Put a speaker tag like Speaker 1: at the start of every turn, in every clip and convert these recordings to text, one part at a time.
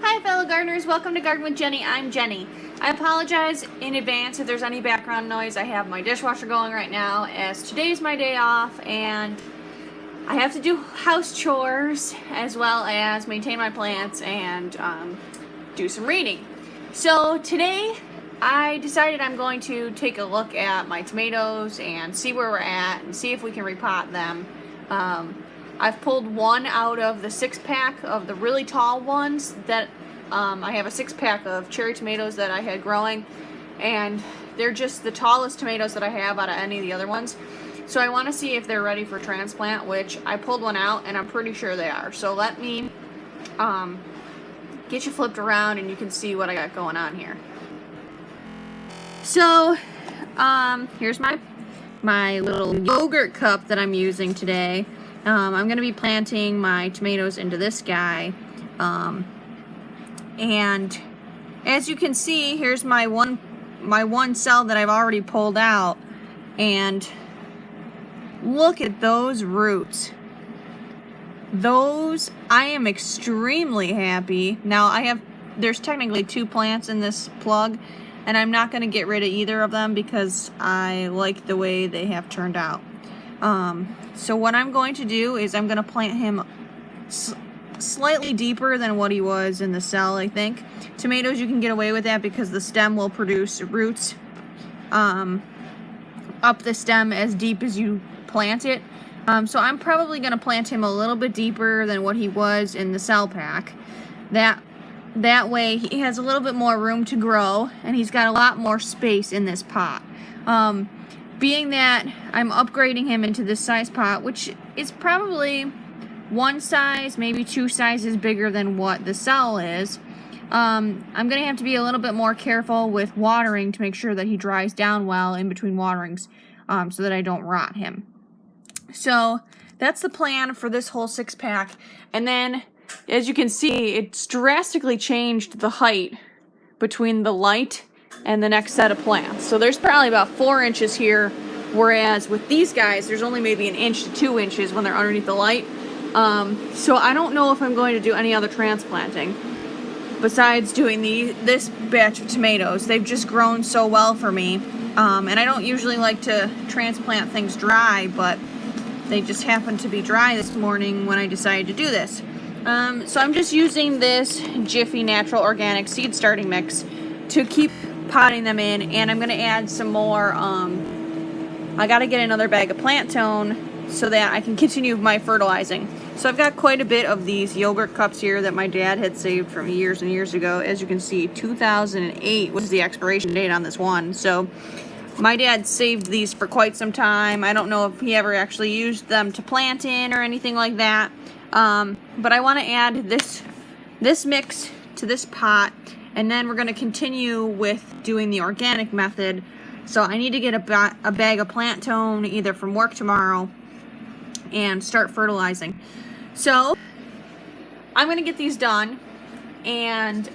Speaker 1: Hi fellow gardeners, welcome to Garden with Jenny. I'm Jenny. I apologize in advance if there's any background noise. I have my dishwasher going right now as today's my day off and I have to do house chores as well as maintain my plants and do some reading. So today I decided I'm going to take a look at my tomatoes and see where we're at and see if we can repot them. I've pulled one out of the 6-pack of the really tall ones that I have a 6-pack of cherry tomatoes that I had growing, and they're just the tallest tomatoes that I have out of any of the other ones. So I want to see if they're ready for transplant, which I pulled one out and I'm pretty sure they are. So let me get you flipped around and you can see what I got going on here. So here's my little yogurt cup that I'm using today. I'm going to be planting my tomatoes into this guy. And as you can see, here's my one cell that I've already pulled out. And look at those roots. Those, I am extremely happy. Now there's technically 2 plants in this plug, and I'm not going to get rid of either of them because I like the way they have turned out. So what I'm going to do is I'm going to plant him slightly deeper than what he was in the cell, I think. Tomatoes, you can get away with that because the stem will produce roots up the stem as deep as you plant it. So I'm probably going to plant him a little bit deeper than what he was in the cell pack. That way he has a little bit more room to grow and he's got a lot more space in this pot. Being that I'm upgrading him into this size pot, which is probably 1 size, maybe 2 sizes bigger than what the cell is, I'm going to have to be a little bit more careful with watering to make sure that he dries down well in between waterings so that I don't rot him. So that's the plan for this whole 6-pack. And then, as you can see, it's drastically changed the height between the light and the next set of plants. So there's probably about 4 inches here, whereas with these guys, there's only maybe 1 inch to 2 inches when they're underneath the light. So I don't know if I'm going to do any other transplanting besides doing this batch of tomatoes. They've just grown so well for me. And I don't usually like to transplant things dry, but they just happened to be dry this morning when I decided to do this. So I'm just using this Jiffy Natural Organic Seed Starting Mix to keep potting them in, and I'm going to add some more. I got to get another bag of plant tone so that I can continue my fertilizing. So I've got quite a bit of these yogurt cups here that my dad had saved from years and years ago. As you can see, 2008 was the expiration date on this one. So my dad saved these for quite some time. I don't know if he ever actually used them to plant in or anything like that. But I want to add this mix to this pot, and then we're going to continue with doing the organic method. So I need to get a bag of plant tone either from work tomorrow and start fertilizing. So I'm going to get these done, and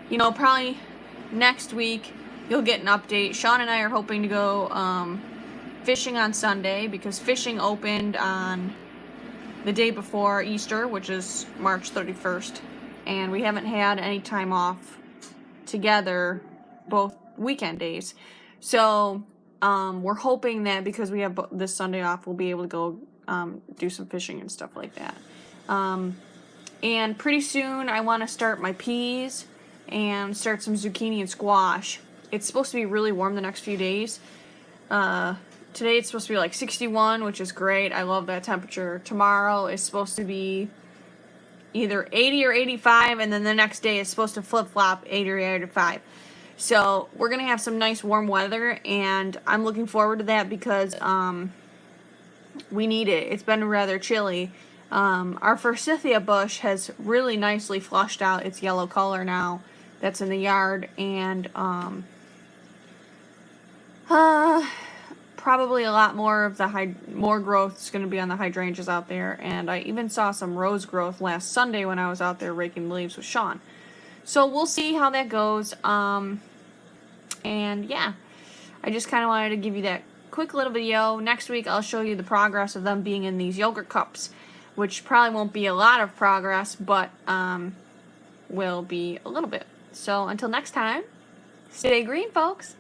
Speaker 1: probably next week you'll get an update. Sean and I are hoping to go fishing on Sunday because fishing opened on the day before Easter, which is March 31st, and we haven't had any time off together both weekend days. So we're hoping that because we have this Sunday off, we'll be able to go do some fishing and stuff like that. And pretty soon I want to start my peas and start some zucchini and squash. It's supposed to be really warm the next few days. Today it's supposed to be like 61, which is great. I love that temperature. Tomorrow is supposed to be either 80 or 85, and then the next day is supposed to flip-flop 80 or 85. So we're going to have some nice warm weather, and I'm looking forward to that because we need it. It's been rather chilly. Our forsythia bush has really nicely flushed out its yellow color now that's in the yard, and probably a lot more of the more growth is going to be on the hydrangeas out there, and I even saw some rose growth last Sunday when I was out there raking the leaves with Sean. So we'll see how that goes. And yeah, I just kind of wanted to give you that quick little video. Next week I'll show you the progress of them being in these yogurt cups. which probably won't be a lot of progress, but will be a little bit. So until next time, stay green, folks.